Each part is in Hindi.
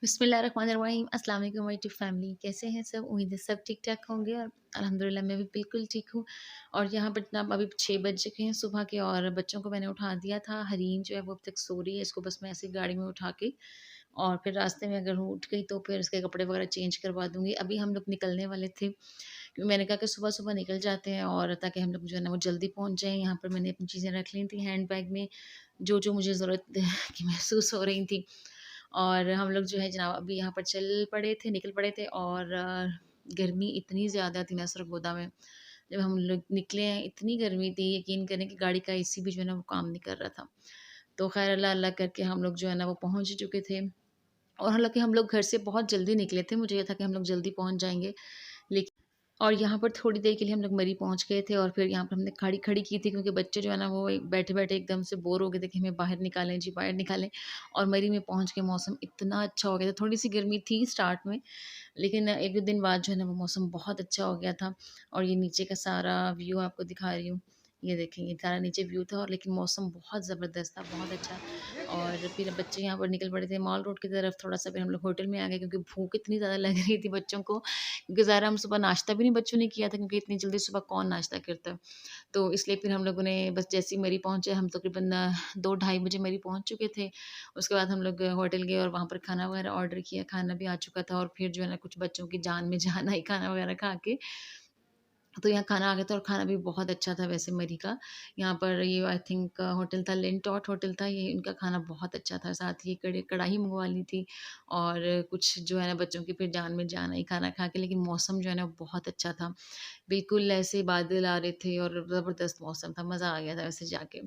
बिस्मिल्लाहिर्रहमानिर्रहीम अस्सलाम वालेकुम माय यूट्यूब फैमिली कैसे हैं सब। उम्मीद है सब ठीक ठाक होंगे और अल्हम्दुलिल्लाह मैं भी बिल्कुल ठीक हूँ। और यहाँ पर जनाब अभी 6 बज चुके हैं सुबह के और बच्चों को मैंने उठा दिया था। हरीम जो है वो अब तक सो रही है, इसको बस मैं ऐसे ही गाड़ी में उठा के और फिर रास्ते में अगर वो उठ गई तो फिर इसके कपड़े वगैरह चेंज करवा दूँगी। अभी हम लोग निकलने वाले थे क्योंकि मैंने कहा कि सुबह-सुबह निकल जाते हैं और ताकि हम लोग जो है ना वो जल्दी पहुँच जाएँ। यहाँ पर मैंने अपनी चीज़ें रख ली थी हैंड बैग में, जो-जो मुझे ज़रूरत की महसूस हो रही थी। और हम लोग जो है जनाब अभी यहाँ पर चल पड़े थे, निकल पड़े थे और गर्मी इतनी ज़्यादा थी ना सरगोदा में, जब हम लोग निकले हैं इतनी गर्मी थी, यकीन करें कि गाड़ी का एसी भी जो है ना वो काम नहीं कर रहा था। तो ख़ैर अल्लाह-अल्लाह करके हम लोग जो है ना वो पहुँच ही चुके थे और हालाँकि हम लोग घर से बहुत जल्दी निकले थे, मुझे ये था कि हम लोग जल्दी पहुँच जाएँगे। लेकिन और यहाँ पर थोड़ी देर के लिए हम लोग मरी पहुँच गए थे और फिर यहाँ पर हमने गाड़ी खड़ी की थी क्योंकि बच्चे जो है ना वो बैठे-बैठे एकदम से बोर हो गए थे कि हमें बाहर निकालें जी, बाहर निकालें। और मरी में पहुँच के मौसम इतना अच्छा हो गया था, थोड़ी-सी गर्मी थी स्टार्ट में, लेकिन 1-2 दिन बाद जो है ना वो मौसम बहुत अच्छा हो गया था। और ये नीचे का सारा व्यू आपको दिखा रही हूँ। ये देखें, ये सारा नीचे व्यू था और लेकिन मौसम बहुत ज़बरदस्त था, बहुत अच्छा। और फिर बच्चे यहाँ पर निकल पड़े थे मॉल रोड की तरफ, थोड़ा-सा फिर हम लोग होटल में आ गए क्योंकि भूख इतनी ज़्यादा लग रही थी बच्चों को, क्योंकि ज़ाहिर है हम सुबह नाश्ता भी नहीं बच्चों ने किया था क्योंकि इतनी जल्दी सुबह कौन नाश्ता करता है। तो इसलिए फिर हम लोगों ने बस जैसे ही मरी पहुँचे, हम तकरीबन 2 ढाई बजे मरी पहुँच चुके थे। उसके बाद हम लोग होटल गए और वहाँ पर खाना वगैरह ऑर्डर किया, खाना भी आ चुका था और फिर जो है ना कुछ बच्चों की जान में जान आई खाना वगैरह खा के। तो यहाँ खाना आ गया था और खाना भी बहुत अच्छा था वैसे मरी का। यहाँ पर ये आई थिंक होटल था, लिंटॉट होटल था, ये इनका खाना बहुत अच्छा था। साथ ही कढ़ाई मँगवा ली थी और कुछ जो है ना बच्चों की फिर जान में जान आई खाना खा के, लेकिन मौसम जो है ना बहुत अच्छा था। बिल्कुल ऐसे बादल आ रहे थे और ज़बरदस्त मौसम था, मज़ा आ गया था वैसे जाके।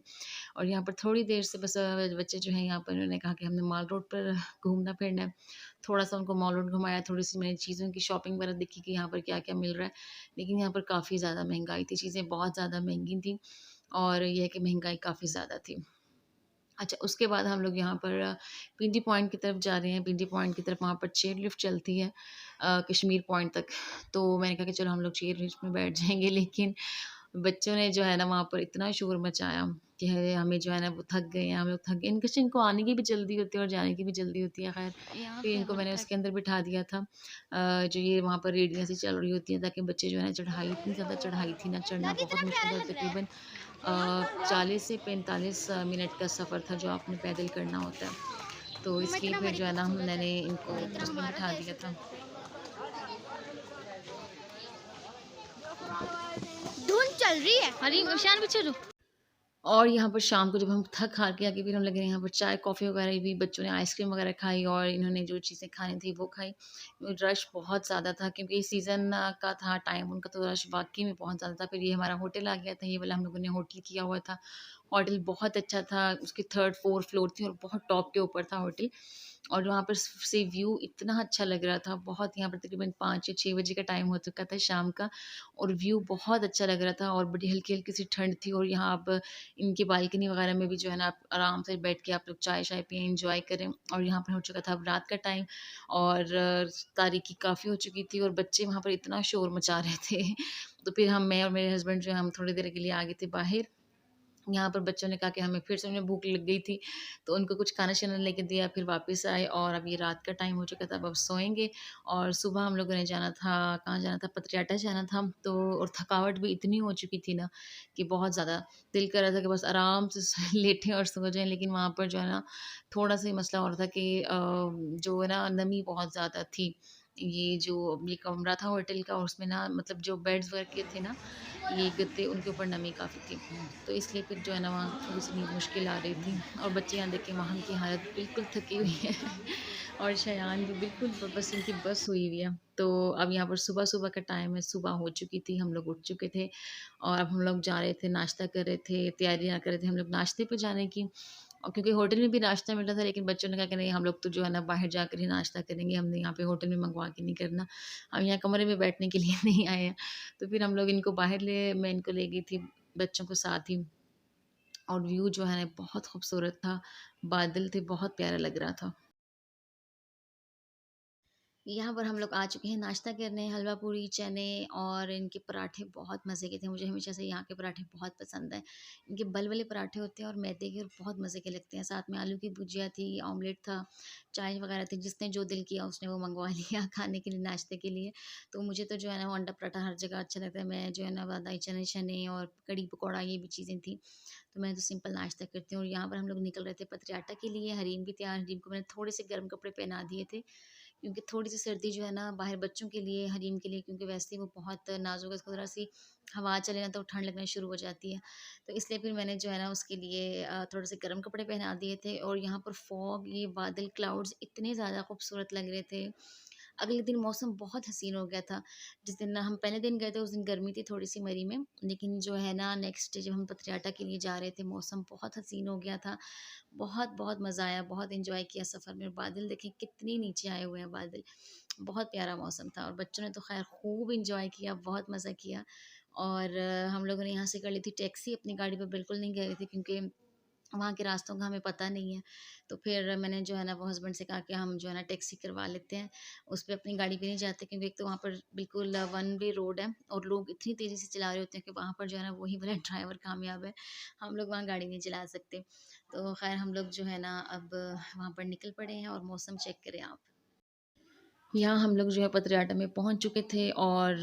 और यहाँ पर थोड़ी देर से बस बच्चे जो हैं यहाँ पर उन्होंने कहा कि हमने मॉल रोड पर घूमना-फिरना है। थोड़ा-सा उनको मॉल रोड घुमाया, थोड़ी-सी मैंने चीज़ों की शॉपिंग वगैरह देखी कि यहाँ पर क्या-क्या मिल रहा है। लेकिन यहाँ पर काफ़ी ज़्यादा महँगाई थी, चीज़ें बहुत ज़्यादा महँगी थी और ये है कि महँगाई काफ़ी ज़्यादा थी। अच्छा, उसके बाद हम लोग यहाँ पर पिंडी पॉइंट की तरफ जा रहे हैं। पिंडी पॉइंट की तरफ वहाँ पर चेयर लिफ्ट चलती है कश्मीर पॉइंट तक। तो मैंने कहा कि चलो हम लोग चेयर लिफ्ट में बैठ जाएँगे, लेकिन बच्चों ने जो है ना वहाँ पर इतना शोर मचाया कि है हमें जो है ना वो थक गए हैं, हम लोग थक गए। इनको आने की भी जल्दी होती है और जाने की भी जल्दी होती है ख़ैर। यहाँ फिर पे इनको अमन मैंने का उसके अंदर बिठा दिया था जो ये वहाँ पर रेहड़ियाँ सी चल रही होती हैं ताकि बच्चे जो है ना चढ़ाई इतनी ज़्यादा चढ़ाई थी ना, चढ़ना लग बहुत इतना मुश्किल प्यारा था। लग रहा है। तकरीबन 40 से 45 मिनट का सफ़र था जो आपने पैदल करना होता है। तो मम्मा इसलिए इतना फिर मरी जो है ना खूबसूरत है। मैंने इनको इतना उसमें मारा बिठा था दिया ऐसे था। धुंध चल रही है। हरी ईशान पीछे जो। और यहाँ पर शाम को जब हम थक-हार के आके फिर हम लगे यहाँ पर चाय, कॉफ़ी वगैरह भी, बच्चों ने आइसक्रीम वगैरह खाई और इन्होंने जो चीज़ें खानी थी वो खाई। रश बहुत ज़्यादा था क्योंकि सीज़न का था टाइम, उनका तो रश वाक़ई में बहुत ज़्यादा था। फिर ये हमारा होटल आ गया था, ये वाला हम लोगों ने होटल किया हुआ था। होटल बहुत अच्छा था, उसकी 3rd 4th फ्लोर थी और बहुत टॉप के ऊपर था होटल। और वहाँ पर से व्यू इतना अच्छा लग रहा था, बहुत यहाँ पर तकरीबन 5 या 6 बजे का टाइम हो चुका था शाम का और व्यू बहुत अच्छा लग रहा था और बड़ी हल्की-हल्की सी ठंड थी और यहाँ आप इनकी बालकनी वगैरह में भी जो है ना आप आराम से बैठ के आप लोग चाय-शाय पिएँ, एन्जॉय करें। और यहाँ पर हो चुका था अब रात का टाइम और तारीकी काफ़ी हो चुकी थी और बच्चे वहाँ पर इतना शोर मचा रहे थे। तो फिर मैं और मेरे हस्बैंड जो है हम थोड़ी देर के लिए आ गए थे बाहर। यहाँ पर बच्चों ने कहा कि हमें फिर से उन्हें भूख लग गई थी, तो उनको कुछ खाना-शाना लेके दिया, फिर वापस आए और अब ये रात का टाइम हो चुका था, अब सोएँगे। और सुबह हम लोगों ने जाना था, कहाँ जाना था? पतियाटा जाना था, तो और थकावट भी इतनी हो चुकी थी ना कि बहुत ज़्यादा दिल कर रहा था कि बस आराम से लेटें और सो जाएँ, लेकिन वहाँ पर जो है ना, थोड़ा-सा ये मसला हो रहा था कि जो है ना नमी बहुत ज़्यादा थी। ये कमरा था होटल का और उसमें ना मतलब जो बेड्स वगैरह के थे ना, ये गद्दे उनके ऊपर नमी काफ़ी थी। तो इसलिए फिर जो है ना वहाँ थोड़ी-सी नींद मुश्किल आ रही थी और बच्चे यहाँ देखें वहाँ की हालत बिल्कुल थकी हुई है और शयान भी बिल्कुल बस इनकी बस हुई हुई है। तो अब यहाँ पर सुबह-सुबह का टाइम है, सुबह हो चुकी थी, हम लोग उठ चुके थे और अब हम लोग जा रहे थे, नाश्ता कर रहे थे, तैयारियाँ कर रहे थे हम लोग नाश्ते पे जाने की। और क्योंकि होटल में भी नाश्ता मिल रहा था लेकिन बच्चों ने कहा कि नहीं हम लोग तो जो है ना बाहर जाकर ही नाश्ता करेंगे, हमने यहाँ पे होटल में मंगवा के नहीं करना। हम यहाँ कमरे में बैठने के लिए नहीं आए हैं। तो फिर हम लोग इनको बाहर मैं इनको ले गई थी बच्चों को साथ ही और व्यू जो है ना बहुत खूबसूरत था, बादल थे, बहुत प्यारा लग रहा था। यहाँ पर हम लोग आ चुके हैं नाश्ता करने, हलवा पूरी, चने और इनके पराठे बहुत मज़े के थे। मुझे हमेशा से यहाँ के पराठे बहुत पसंद हैं। इनके बल वाले पराठे होते हैं और मैदे के, और बहुत मज़े के लगते हैं। साथ में आलू की भुजिया थी, ऑमलेट था, चाय वग़ैरह थी। जिसने जो दिल किया उसने वो मँगवा लिया खाने के लिए, नाश्ते के लिए। तो मुझे तो जो है ना, वो अंडा पराठा हर जगह अच्छा लगता है। मैं जो है ना, वादाई चने शने और कड़ी पकौड़ा, ये भी चीज़ें थी। तो मैं तो सिंपल नाश्ता करती हूँ। और यहाँ पर हम लोग निकल रहे थे पथरियाटा के लिए। हरीम भी तैयार, हरीम को मैंने थोड़े से गर्म कपड़े पहना दिए थे, क्योंकि थोड़ी-सी सर्दी जो है ना, बाहर बच्चों के लिए, हरीम के लिए, क्योंकि वैसे ही वो बहुत नाज़ुक है, उसको ज़रा-सी हवा चले ना तो ठंड लगना शुरू हो जाती है। तो इसलिए फिर मैंने जो है ना, उसके लिए थोड़े से गर्म कपड़े पहना दिए थे। और यहाँ पर फॉग, ये बादल, क्लाउड्स इतने ज़्यादा खूबसूरत लग रहे थे। अगले दिन मौसम बहुत हसीन हो गया था। जिस दिन हम पहले दिन गए थे, उस दिन गर्मी थी थोड़ी-सी मरी में, लेकिन जो है ना, नेक्स्ट डे जब हम पथरियाटा के लिए जा रहे थे, मौसम बहुत हसीन हो गया था। बहुत मज़ा आया, बहुत एन्जॉय किया सफ़र में। बादल देखें कितने नीचे आए हुए हैं बादल। बहुत प्यारा मौसम था और बच्चों ने तो ख़ैर खूब एन्जॉय किया, बहुत मज़ा किया। और हम लोगों ने यहाँ से कर ली थी टैक्सी, अपनी गाड़ी पे बिल्कुल नहीं गए थे, क्योंकि वहाँ के रास्तों का हमें पता नहीं है। तो फिर मैंने जो है ना, वो हस्बैंड से कहा कि हम जो है ना, टैक्सी करवा लेते हैं। उस पे अपनी गाड़ी पे नहीं जाते, क्योंकि एक तो वहाँ पर बिल्कुल वन वे रोड है और लोग इतनी तेज़ी से चला रहे होते हैं कि वहाँ पर जो है ना, वही वाला ड्राइवर कामयाब है। हम लोग वहाँ गाड़ी नहीं चला सकते। तो ख़ैर हम लोग जो है ना, अब वहाँ पर निकल पड़े हैं। और मौसम चेक करें आप। यहाँ हम लोग जो है पतरियाटा में पहुँच चुके थे। और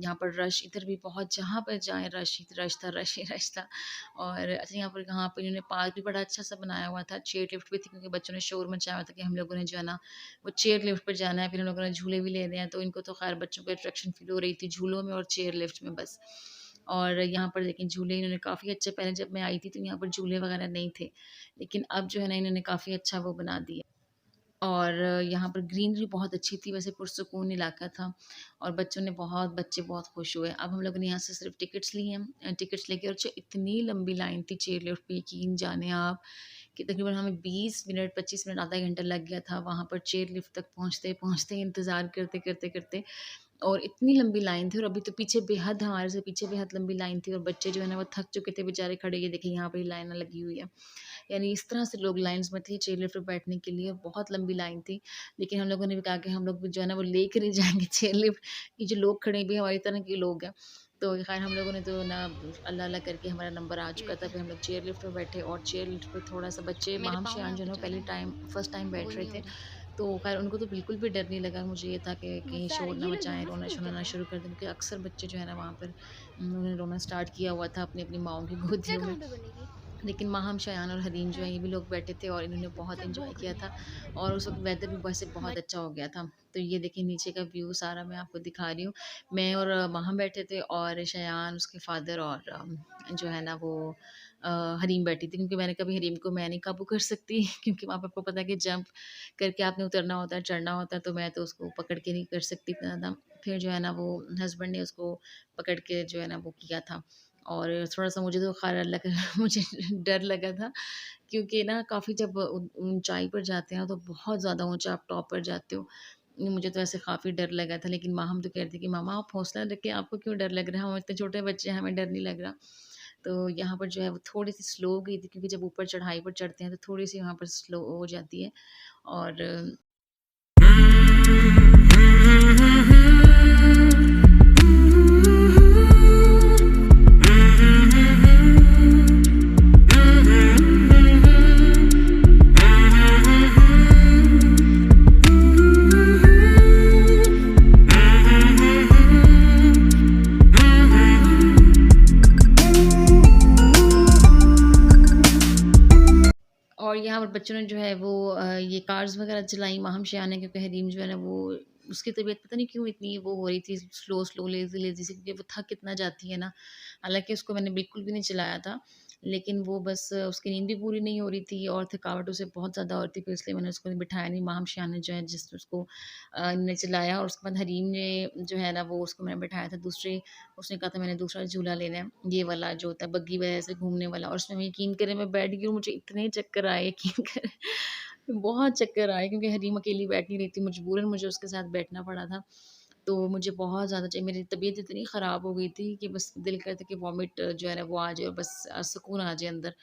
यहाँ पर रश इधर भी बहुत, जहाँ पर जाएँ रश ही रश था, रश ही रश था। और अच्छा, यहाँ पर इन्होंने पार्क भी बड़ा अच्छा-सा बनाया हुआ था, चेयर लिफ्ट भी थी, क्योंकि बच्चों ने शोर मचाया हुआ था कि हम लोगों ने जो है ना, वो चेयर लिफ्ट पर जाना है। फिर हम लोगों ने झूले भी लेने हैं, तो इनको तो ख़ैर बच्चों को अट्रैक्शन फ़ील हो रही थी झूलों में और चेयर लिफ्ट में बस। और यहाँ पर लेकिन झूले इन्होंने काफ़ी अच्छे, पहले जब मैं आई थी तो यहाँ पर झूले वग़ैरह नहीं थे, लेकिन अब जो है ना, इन्होंने काफ़ी अच्छा वो बना दिया। और यहाँ पर ग्रीनरी बहुत अच्छी थी, वैसे पुरसुकून इलाका था और बच्चे बहुत खुश हुए। अब हम लोगों ने यहाँ से सिर्फ़ टिकट्स ली हैं, टिकट्स लेके, और इतनी लंबी लाइन थी चेयर लिफ्ट पे, यकीन जाने आप कि तकरीबन हमें 20 मिनट, 25 मिनट, आधा घंटा लग गया था वहाँ पर चेयर लिफ्ट तक पहुँचते-पहुँचते, इंतज़ार करते-करते। और इतनी लंबी लाइन थी, और अभी तो पीछे बेहद, हमारे से पीछे बेहद लंबी लाइन थी, और बच्चे जो है ना, वो थक चुके थे बेचारे खड़े, ये देखिए यहाँ पे लाइनें लगी हुई है। यानी इस तरह से लोग लाइन्स में थे चेयर लिफ्ट पे बैठने के लिए, बहुत लंबी लाइन थी। लेकिन हम लोगों ने भी कहा कि हम लोग भी जो है ना, वो लेकर ही जाएँगे चेयर लिफ्ट, ये जो लोग खड़े भी हमारी तरह के लोग हैं। तो ख़ैर हम लोगों ने तो ना, अल्लाह-अल्लाह करके हमारा नंबर आ चुका था, फिर हम लोग चेयर लिफ्ट में बैठे। और चेयर लिफ्ट पे थोड़ा-सा बच्चे, मेरे माहम पाँव में शियान जो है आपके ना, चल रहा पहले है, टाइम फर्स्ट टाइम वो बैठ रहे नहीं हो थे। रहा। तो ख़ैर उनको तो बिल्कुल भी डर नहीं लगा। मुझे ये था कि कहीं गुस्सा आ रहा शोर है, ना ये लोग मचाएँ, यहाँ से क्यों रोना-शोना चल ना रहे हैं? शुरू कर दें, क्योंकि अक्सर बच्चे जो है ना, वहाँ पर उन्होंने रोना स्टार्ट किया हुआ था अपनी-अपनी माँओं की पिज़्ज़ा गोदियों में। कहाँ पे बनेगी? लेकिन माहम, शायान और हरीम जो हैं? है, ये भी लोग बैठे थे और इन्होंने बहुत पिज़्ज़ा एन्जॉय भूख किया रही है। था। और उस वक़्त वेदर भी वैसे बहुत मत अच्छा हो गया था। तो ये देखिए नीचे का व्यू सारा मैं आपको दिखा रही हूँ। मैं और माहम बैठे थे, और शायान, उसके फ़ादर, और जो है ना, वो हरीम बैठी थी, क्योंकि मैंने कभी हरीम को मैं नहीं काबू कर सकती क्योंकि वहाँ पे आपको पता है कि जंप करके आपने उतरना होता है, चढ़ना होता है, तो मैं तो उसको पकड़ के नहीं कर सकती इतना ज़्यादा। फिर जो है ना, वो हस्बैंड ने उसको पकड़ के जो है ना, वो किया था। और थोड़ा-सा मुझे तो ख़ैर लग मुझे डर लगा था, क्योंकि ना काफ़ी जब ऊँचाई पर जाते हैं तो बहुत ज़्यादा ऊँचा आप टॉप पर जाते हो। मुझे तो ऐसे काफ़ी डर लगा था, लेकिन माँ हम तो कह रही थी कि मामा आप हौसला रखिए, आपको क्यों डर लग रहा है? हम इतने छोटे बच्चे हैं, हमें डर नहीं लग रहा। तो यहाँ पर जो है वो थोड़ी-सी स्लो हो गई थी, क्योंकि जब ऊपर चढ़ाई पर चढ़ते हैं तो थोड़ी-सी वहाँ पर स्लो हो जाती है। और और यहाँ पर बच्चों ने जो है वो ये कार्स वगैरह चलाई, माहम शाह ने, क्योंकि हरीम जो है ना, वो उसकी तबीयत पता नहीं क्यों इतनी वो हो रही थी, स्लो लेज़ी से, क्योंकि वो थक इतना जाती है ना। हालाँकि उसको मैंने बिल्कुल भी नहीं चलाया था, लेकिन वो बस उसकी नींद भी पूरी नहीं हो रही थी और थकावट उसे बहुत ज़्यादा हो रही थी, फिर इसलिए मैंने उसको बिठाया नहीं। माहम शाह ने जो है जिस उसको ने चलाया, और उसके बाद हरीम ने जो है ना, वो उसको मैंने बिठाया था दूसरे, उसने कहा था मैंने दूसरा झूला लेना है, ये वाला जो होता है बग्गी वगैरह से घूमने वाला, और उसमें यकीन करें मैं बैठ गई और मुझे इतने चक्कर आए, यकीन करें बहुत चक्कर आए, क्योंकि हरीम अकेली बैठ नहीं रही थी, मजबूरन मुझे उसके साथ बैठना पड़ा था। तो मुझे बहुत ज़्यादा चाहिए, मेरी तबीयत इतनी ख़राब हो गई थी कि बस दिल करता कि वॉमिट जो है ना, वो आ जाए और बस सुकून आ जाए अंदर।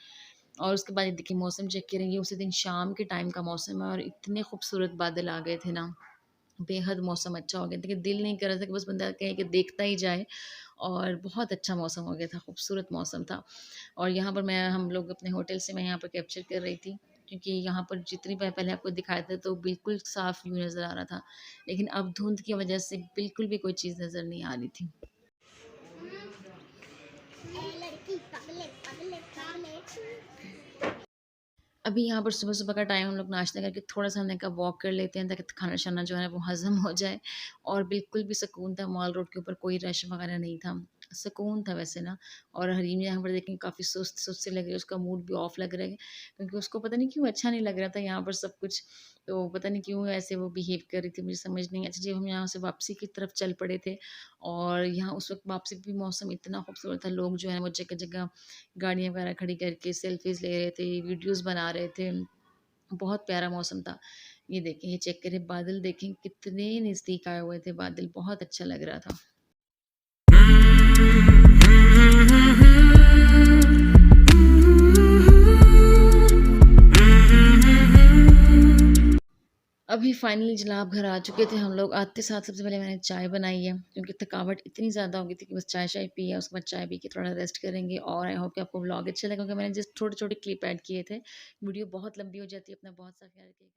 और उसके बाद ये देखिए मौसम चेक करेंगे, उसी दिन शाम के टाइम का मौसम है और इतने खूबसूरत बादल आ गए थे ना। बेहद मौसम अच्छा हो गया था कि दिल नहीं कर रहा था कि बस बंदा कहे कि देखता ही जाए और बहुत अच्छा मौसम हो गया था, खूबसूरत मौसम था। और यहाँ पर मैं हम लोग अपने होटल से मैं यहाँ पर कैप्चर कर रही थी क्योंकि यहाँ पर जितनी बार पहले आपको दिखाया था तो बिल्कुल साफ़ व्यू नज़र आ रहा था। लेकिन अब धुंध की वज़ह से बिल्कुल भी कोई चीज़ नज़र नहीं आ रही थी। अभी यहाँ पर सुबह-सुबह का टाइम हम लोग नाश्ता करके थोड़ा-सा हमने कहा वॉक कर लेते हैं ताकि खाना-शाना जो है वो हज़म हो जाए और बिल्कुल भी सुकून था, मॉल रोड के ऊपर कोई रश वगैरह नहीं था। सुकून था वैसे ना। और हरीम यहाँ पर देखें काफ़ी सुस्त-सुस्त सी लग रही है, उसका मूड भी ऑफ लग रहा है क्योंकि उसको पता नहीं क्यों अच्छा नहीं लग रहा था यहाँ पर सब कुछ। तो पता नहीं क्यों ऐसे वो बिहेव कर रही थी, मुझे समझ नहीं। अच्छा जी, हम यहाँ से वापसी की तरफ चल पड़े थे और यहाँ उस वक़्त वापसी भी मौसम इतना खूबसूरत था, लोग जो है वो जगह-जगह गाड़ियाँ वगैरह खड़ी करके सेल्फ़ीज़ ले रहे थे, वीडियोज़ बना रहे थे। बहुत प्यारा मौसम था। ये देखें, ये चेक करें, बादल देखें कितने नज़दीक आए हुए थे बादल, बहुत अच्छा लग रहा था। अभी फाइनली जनाब घर आ चुके थे हम लोग। आते साथ सबसे पहले मैंने चाय बनाई है क्योंकि थकावट इतनी ज़्यादा हो गई थी कि बस चाय-शाय पी है, उसके बाद चाय पी के थोड़ा रेस्ट करेंगे। और आई होप कि आपको व्लॉग अच्छा लगा क्योंकि मैंने जस्ट छोटे-छोटे क्लिप ऐड किए थे। वीडियो बहुत लंबी हो जाती है, अपना बहुत सा ख्याल रखिएगा।